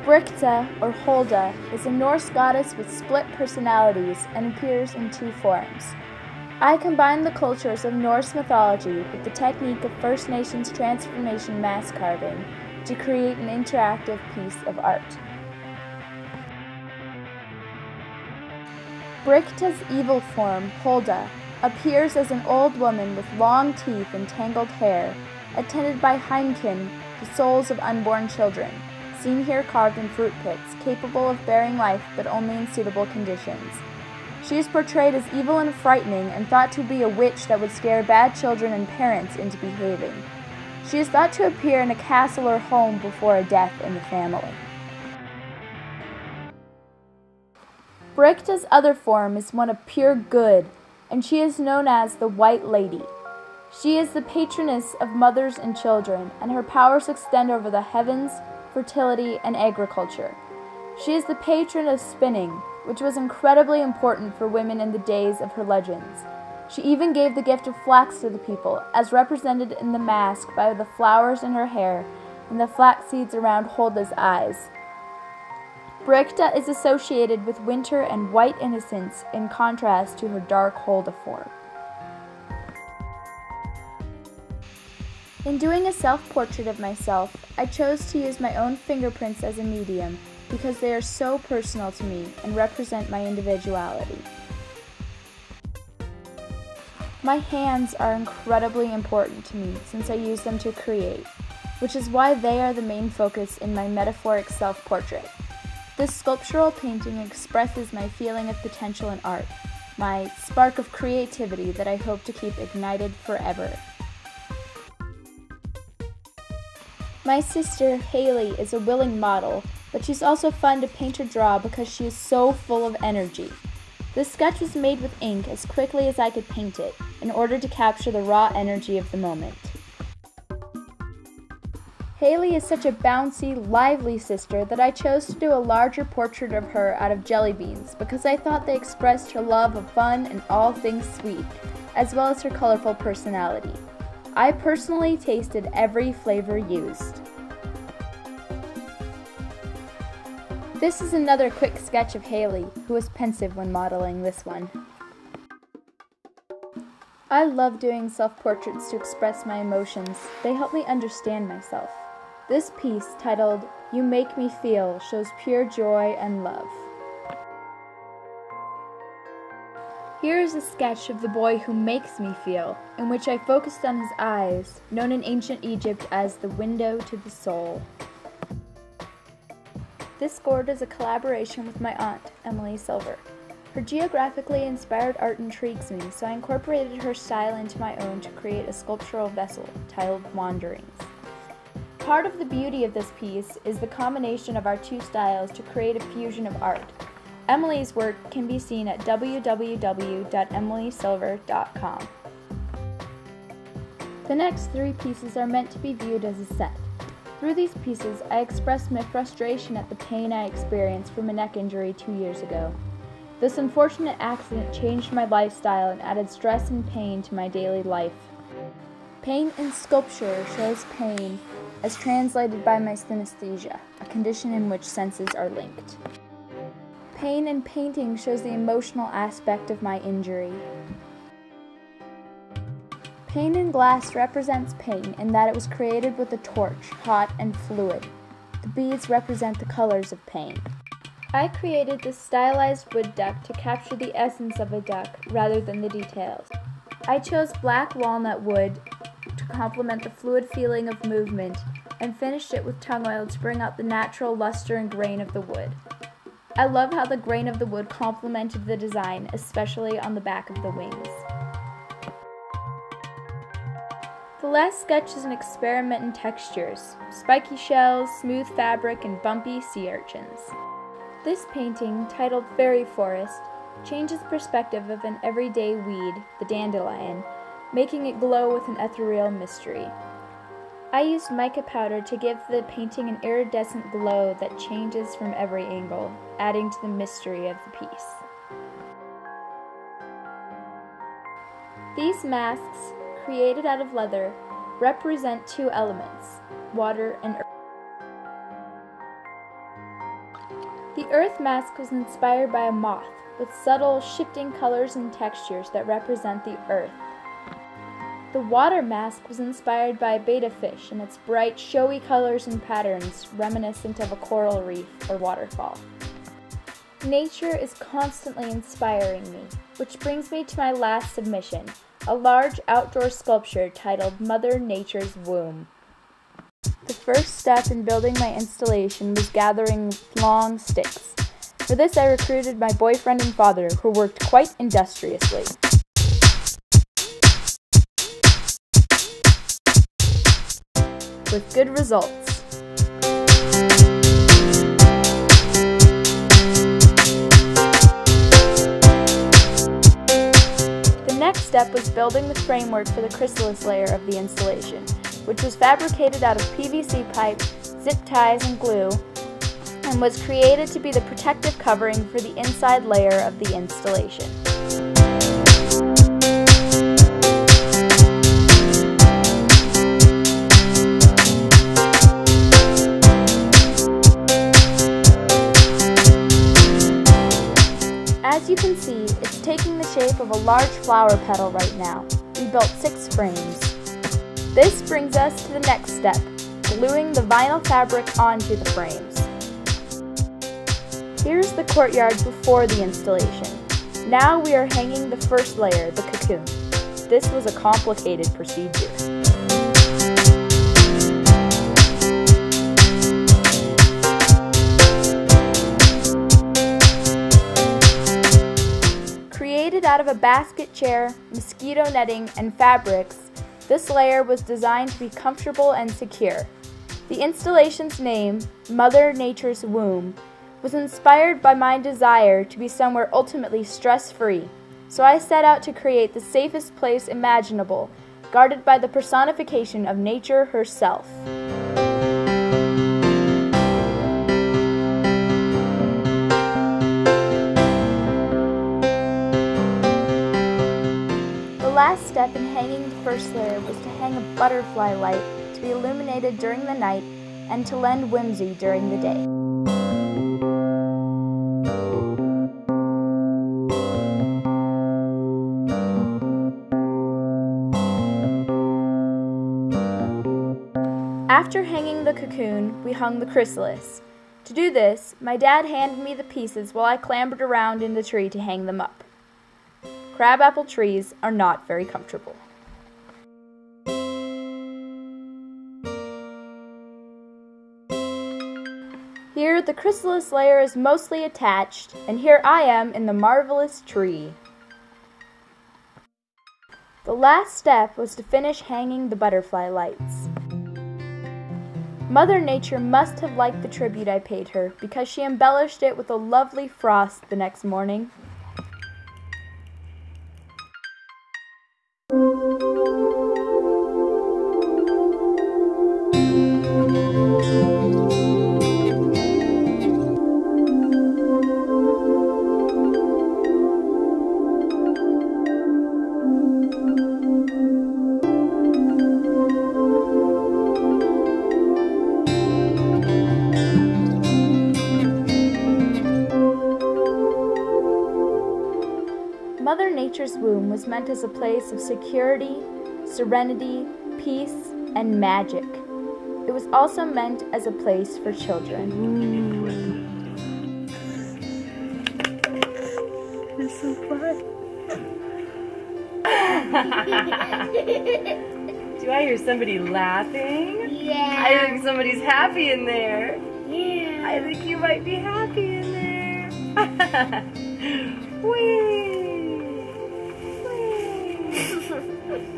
Bricta, or Holda, is a Norse goddess with split personalities and appears in two forms. I combine the cultures of Norse mythology with the technique of First Nations transformation mask carving to create an interactive piece of art. Bricta's evil form, Holda, appears as an old woman with long teeth and tangled hair, attended by Heimkin, the souls of unborn children, seen here carved in fruit pits, capable of bearing life but only in suitable conditions. She is portrayed as evil and frightening and thought to be a witch that would scare bad children and parents into behaving. She is thought to appear in a castle or home before a death in the family. Bricta's other form is one of pure good, and she is known as the White Lady. She is the patroness of mothers and children, and her powers extend over the heavens, fertility, and agriculture. She is the patron of spinning, which was incredibly important for women in the days of her legends. She even gave the gift of flax to the people, as represented in the mask by the flowers in her hair and the flax seeds around Holda's eyes. Bricta is associated with winter and white innocence in contrast to her dark Holda form. In doing a self-portrait of myself, I chose to use my own fingerprints as a medium because they are so personal to me and represent my individuality. My hands are incredibly important to me since I use them to create, which is why they are the main focus in my metaphoric self-portrait. This sculptural painting expresses my feeling of potential in art, my spark of creativity that I hope to keep ignited forever. My sister, Haley, is a willing model, but she's also fun to paint or draw because she is so full of energy. This sketch was made with ink as quickly as I could paint it, in order to capture the raw energy of the moment. Haley is such a bouncy, lively sister that I chose to do a larger portrait of her out of jelly beans because I thought they expressed her love of fun and all things sweet, as well as her colorful personality. I personally tasted every flavor used. This is another quick sketch of Haley, who was pensive when modeling this one. I love doing self-portraits to express my emotions. They help me understand myself. This piece, titled "You Make Me Feel," shows pure joy and love. Here is a sketch of the boy who makes me feel, in which I focused on his eyes, known in ancient Egypt as the window to the soul. This gourd is a collaboration with my aunt, Emily Silver. Her geographically inspired art intrigues me, so I incorporated her style into my own to create a sculptural vessel, titled Wanderings. Part of the beauty of this piece is the combination of our two styles to create a fusion of art. Emily's work can be seen at www.emilysilver.com. The next three pieces are meant to be viewed as a set. Through these pieces, I expressed my frustration at the pain I experienced from a neck injury 2 years ago. This unfortunate accident changed my lifestyle and added stress and pain to my daily life. Pain in sculpture shows pain as translated by my synesthesia, a condition in which senses are linked. Pain in painting shows the emotional aspect of my injury. Pain in glass represents pain in that it was created with a torch, hot and fluid. The beads represent the colors of pain. I created this stylized wood duck to capture the essence of a duck rather than the details. I chose black walnut wood to complement the fluid feeling of movement and finished it with tung oil to bring out the natural luster and grain of the wood. I love how the grain of the wood complemented the design, especially on the back of the wings. The last sketch is an experiment in textures, spiky shells, smooth fabric, and bumpy sea urchins. This painting, titled Fairy Forest, changes perspective of an everyday weed, the dandelion, making it glow with an ethereal mystery. I used mica powder to give the painting an iridescent glow that changes from every angle, adding to the mystery of the piece. These masks, created out of leather, represent two elements, water and earth. The earth mask was inspired by a moth, with subtle, shifting colors and textures that represent the earth. The water mask was inspired by a betta fish and its bright, showy colors and patterns reminiscent of a coral reef or waterfall. Nature is constantly inspiring me, which brings me to my last submission, a large outdoor sculpture titled Mother Nature's Womb. The first step in building my installation was gathering long sticks. For this I recruited my boyfriend and father, who worked quite industriously. With good results. The next step was building the framework for the chrysalis layer of the installation, which was fabricated out of PVC pipe, zip ties, and glue, and was created to be the protective covering for the inside layer of the installation. As you can see, it's taking the shape of a large flower petal right now. We built 6 frames. This brings us to the next step, gluing the vinyl fabric onto the frames. Here's the courtyard before the installation. Now we are hanging the first layer, the cocoon. This was a complicated procedure. Created out of a basket chair, mosquito netting, and fabrics, this layer was designed to be comfortable and secure. The installation's name, Mother Nature's Womb, was inspired by my desire to be somewhere ultimately stress-free, so I set out to create the safest place imaginable, guarded by the personification of nature herself. The last step in hanging the first layer was to hang a butterfly light to be illuminated during the night and to lend whimsy during the day. After hanging the cocoon, we hung the chrysalis. To do this, my dad handed me the pieces while I clambered around in the tree to hang them up. Crabapple trees are not very comfortable. Here, the chrysalis layer is mostly attached, and here I am in the marvelous tree. The last step was to finish hanging the butterfly lights. Mother Nature must have liked the tribute I paid her, because she embellished it with a lovely frost the next morning. Mother Nature's womb was meant as a place of security, serenity, peace, and magic. It was also meant as a place for children. This is so fun. Do I hear somebody laughing? Yeah. I think somebody's happy in there. Yeah. I think you might be happy in there. Whee!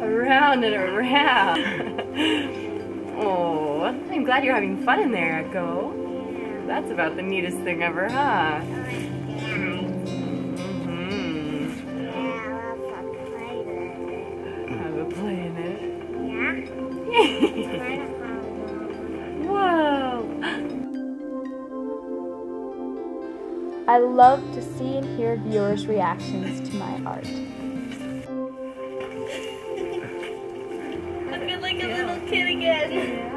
Around and around. Oh, I'm glad you're having fun in there, Echo. That's about the neatest thing ever, huh? Have a play in it. Yeah. Whoa! I love to see and hear viewers' reactions to my art. I feel like a little kid again. Yeah.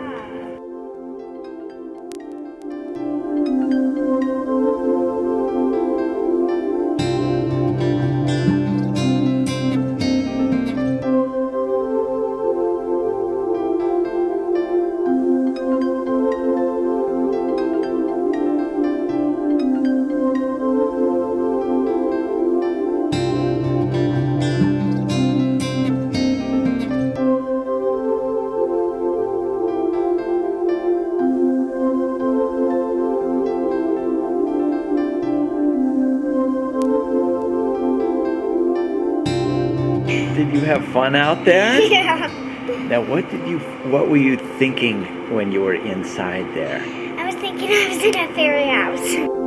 have fun out there? Yeah. Now, what were you thinking when you were inside there? I was thinking I was in a fairy house.